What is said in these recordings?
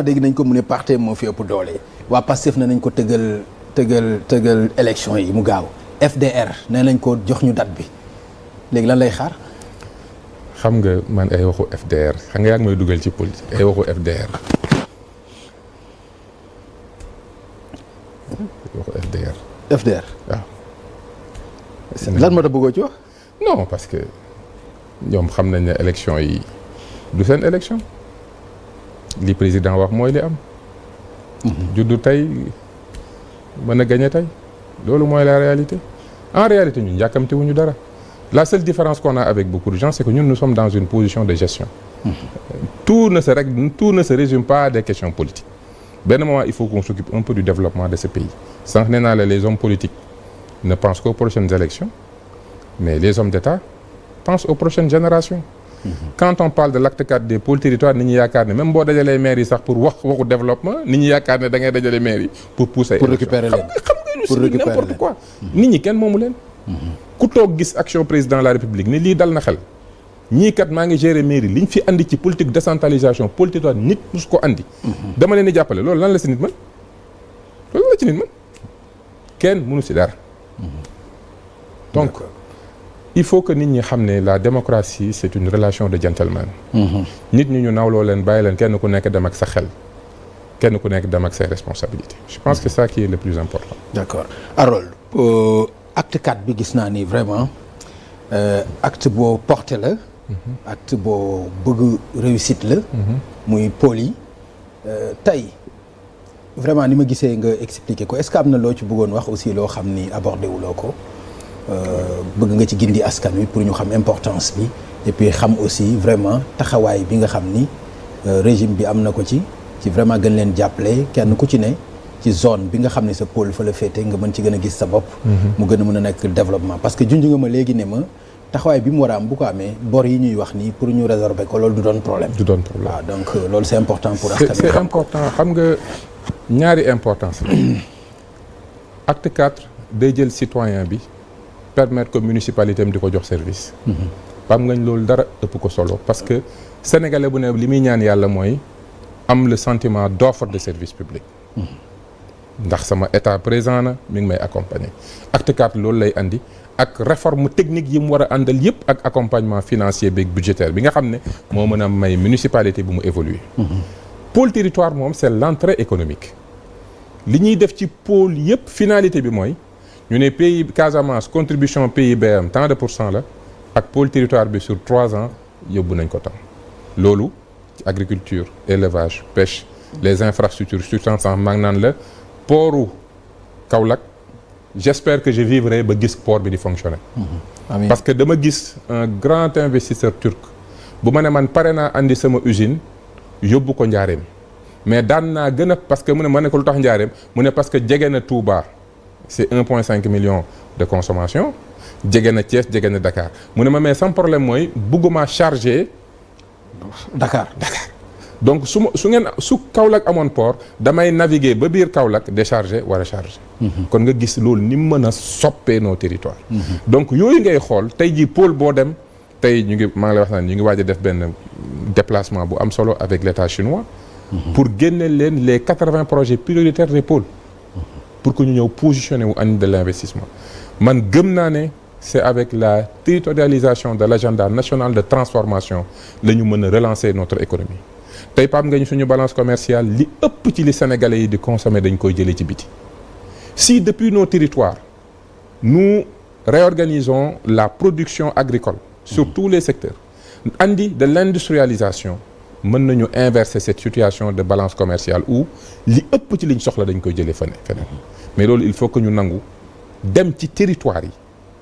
dégg nañ ko mu ne parti moo fi ëpp doole waa Pastef ne nañ ko tëggal élection yi mu gaaw FDR nee nañ ko jox ñu date bi léegi lan lay xaar. xam nga man ay waxu FDR xam nga yaa ngi may dugal ci politique ay waxu FDR. waxu FDR. FDR waaw. lan moo tax bëggoo ci wax. non parce que ñoom xam nañ ne élection yi du seen élection li président wax mooy li am. juddu tey mën a gañe tey loolu mooy la réalité en réalité ñun yàkkamti wuñu dara la seule différence qu'on a avec beaucoup de gens c'est que ñun nous sommes dans une position de gestion. Tout ne se résume pas à des questions politiques. benn moment il faut qu'on s'occupe un peu du développement de ce pays sànq nee naa la les hommes politiques ne pensent qu'aux prochaines élections mais les hommes d'État pensent aux prochaines générations. Quand on parle de l'acte 4 des pôles territoires nit ñi yaakaar ne même boo dajalee maires yi sax pour waxu développement nit ñi yaakaar ne da ngay dajale maires yi pour pousser. pour récupérer leen xam nga n'importe quoi. nit ñi kenn moomu leen. ku toog gis action président de la république ni lii dal na xel. ñii kat maa ngi gérer mairie liñ fi andi ci politique décentralisation politique nit mus ko andi. dama leen di jàppale loolu lan la si nit mën loolu la ci nit mën kenn mënu si dara. donc il faut que nit ñi xam ne la démocratie c'est une relation de gentleman. nit ñi ñu nawloo leen bàyyi leen kenn ku nekk dem ak sa xel kenn ku nekk dem ak ses responsabilités. je pense que c'est ça qui est le plus important. d'accord Harold acte 4 bi gis naa ni vraiment acte boo porté la. acte boo bëgg réussite la. muy pôle yi tey vraiment ni ma gisee nga expliquer ko est-ce que am na loo ci bëggoon wax aussi loo xam ni abordé wuloo ko bëgg nga ci gindi askan wi pour ñu xam importance bi et puis xam aussi vraiment taxawaay bi nga xam ni régime bi am na ko ci vraiment gën leen jàppale kenn ku ci ne ci zone bi nga xam ne sa pôle fa la féete nga mën ci gën a gis sa bopp. mu gën a mën a nekk développement parce que junj nga ma léegi ne ma. taxawaay bi mu war a am bu ko amee bor yi ñuy wax nii pour ñu résorber ko loolu du doon problème. waaw donc loolu c'est important pour askan wi. c'est important xam nga ñaari importance la. acte 4 day jël citoyen bi permettre que municipalité am di ko jox service. xam nga loolu dara ëpp ko solo parce que sénégalais bu ne li muy ñaan yàlla mooy am le sentiment d'offre de service public. ndax sama état présent na mi ngi may accompagner acte 4 loolu lay andi. ak réforme technique yi mu war a àndal yëpp ak accompagnement financier beeg budgétaire bi nga xam ne moo mën a may municipalité bu mu évoluer. pôle territoire moom c'est l'entrée économique. li ñuy def ci pôle yëpp finalité bi mooy ñu ne pays Casamance contribution PIB am tant de % la ak pôle territoire bi sur 3 ans yóbbu nañ ko tam. loolu ci agriculture élevage pêche les infrastructures substantielles maa ngi naan la pooru Kaolack. J'espère que je vivrai ba gis port bi di fonctionner. Amiin. Parce que dama gis un grand investisseur turc bu ma ne man pare naa andi sama usine yóbbu ko Njaareem mais daan naa gën a parce que mu ne ma ne ko lu tax Njaareem mu ne parce que jege na Touba c'est 1,5 million de consommation jege na Thiès jege na Dakar mu ne ma mais sans problème mooy bugguma charger Dakar. donc su Kaolack amoon port damay naviguer ba biir Kaolack décharger war a charger. kon nga gis loolu ni mu mën a soppee nos territoires. donc yooyu ngay xool tey jii pôle boo dem tey ñu ngi maa ngi lay wax naan ñu ngi waaj a def benn déplacement bu am solo avec l'État chinois. pour génne leen les 80 projets prioritaires des pôles. pour que ñu ñëw positionner wu andi de l'investissement man gëm naa ne c'est avec la territorialisation de l'agenda national de transformation la ñu mën a relancer notre économie. tey Pape nga ñu suñu balance commerciale li ëpp ci li sénégalais yi di consommer dañ koy jëlee ci biti si depuis nos territoires nous réorganisons la production agricole sur tous les secteurs andi de l'industrialisation mën nañu inverser cette situation de balance commerciale où li ëpp ci liñ soxla dañ koy jëlee feneen mais loolu il faut que ñu nangu dem ci territoire yi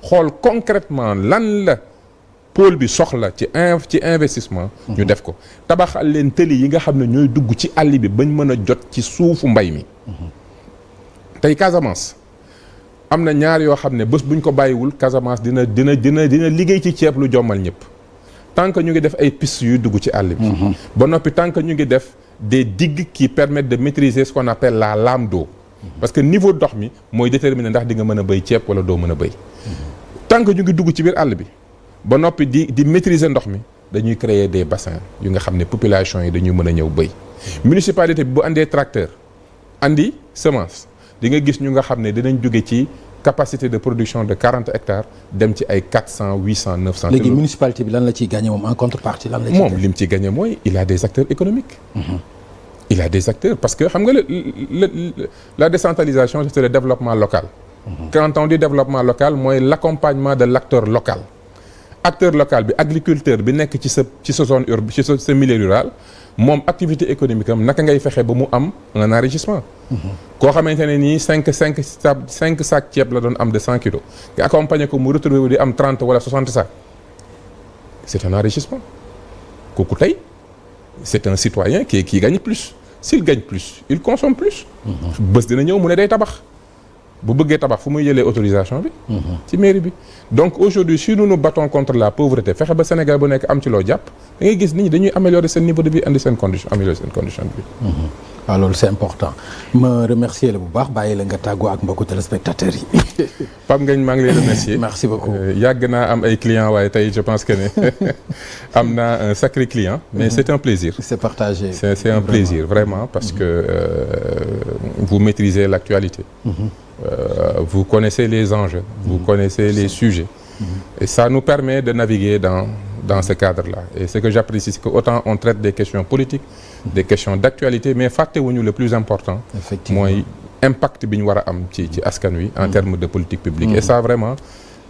xool concrètement lan la pôle bi soxla ci investissement ñu def ko tabaxal leen tëli yi nga xam ne ñooy dugg ci àll bi bañ mën a jot ci suufu mbay mi tey Casamance am na ñaar yoo xam ne bés buñ ko bàyyiwul Casamance dina liggéey ci ceeb lu jommal ñëpp tant que ñu ngi def ay pistes yuy dugg ci àll bi ba noppi tant que ñu ngi def des digues qui permettent de maîtriser ce qu'on appelle la lame d'eau parce que niveau ndox mi mooy déterminer ndax di nga mën a béy ceeb wala doo mën a béy tant que ñu ngi dugg ci biir àll bi ba noppi di maîtriser ndox mi dañuy créer des bassins yu nga xam ne population yi dañuy mën a ñëw béy. municipalité bi bu andee tracteur andi semence di nga gis ñu nga xam ne dinañ jóge ci capacité de production de 40 hectares dem ci ay 400 800 900. léegi municipalité bi lan la ciy gagné moom en contrepartie lan la ciy moom li mu ciy gagné mooy il a des acteurs économiques. Il a des acteurs parce que xam nga la décentralisation c'est le développement local. Quand on dit développement local mooy l'accompagnement de l'acteur local. Acteur local bi agriculteur bi nekk ci sa zone urbaine ci sa milieu rural moom activité économique am naka ngay fexe ba mu am un enrichissement. koo xamante ne nii 5 sacs ceeb la doon am de 100 kilos nga accompagner ko mu retrouver di am 30 wala 60 sacs c'est un enrichissement kooku tey c'est un citoyen qui gagne plus. S'il gagne plus il consomme plus. bés dina ñëw mu ne day tabax bu bëggee tabax fu muy jëlee autorisation bi. ci mairie bi donc aujourd'hui si nous nous battons contre la pauvreté fexe ba Sénégal bu nekk am ci loo jàpp da ngay gis nit ñi dañuy améliorer seen niveau de vie andi seen condition améliorer seen condition de vie. waaw loolu c'est important ma remercier la bu baax bàyyi la nga tàggoo ak mbokku téléspectateurs yi. Pape Ngagne maa ngi lay remercier. merci beaucoup yàgg naa am ay clients waaye tey je pense que ne am naa un sacré client. mais c'est un plaisir. c'est partagé. c'est un plaisir vraiment parce que vous maîtrisez l'actualité. Vous connaissez les enjeux. Vous connaissez les sujets. Et ça nous permet de naviguer dans ce cadre-là. Et ce que j'apprécie, c'est qu'autant on traite des questions politiques, des questions d'actualité, mais fàttewuñu le plus important. Effectivement. mooy impact bi ñu war a am ci askan wi en termes de politique publique. Et ça vraiment,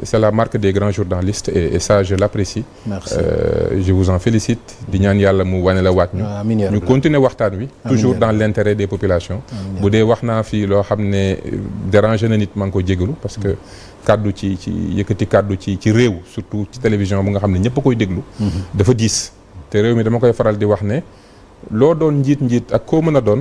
c'est la marque des grands journalistes et ça je l'apprécie. Merci. Je vous en félicite. di ñaan yàlla mu wane la waat ñu. ñu continuer waxtaan wi. toujours dans l'intérêt des populations. bu dee wax naa fii loo xam ne déranger na nit maa ngi ko jégalu parce que kaddu ci yëkkati kaddu ci réew surtout ci télévision bu nga xam ne ñëpp a koy déglu. dafa diis te réew mi dama koy faral di wax ne loo doon njiit ak koo mën a doon.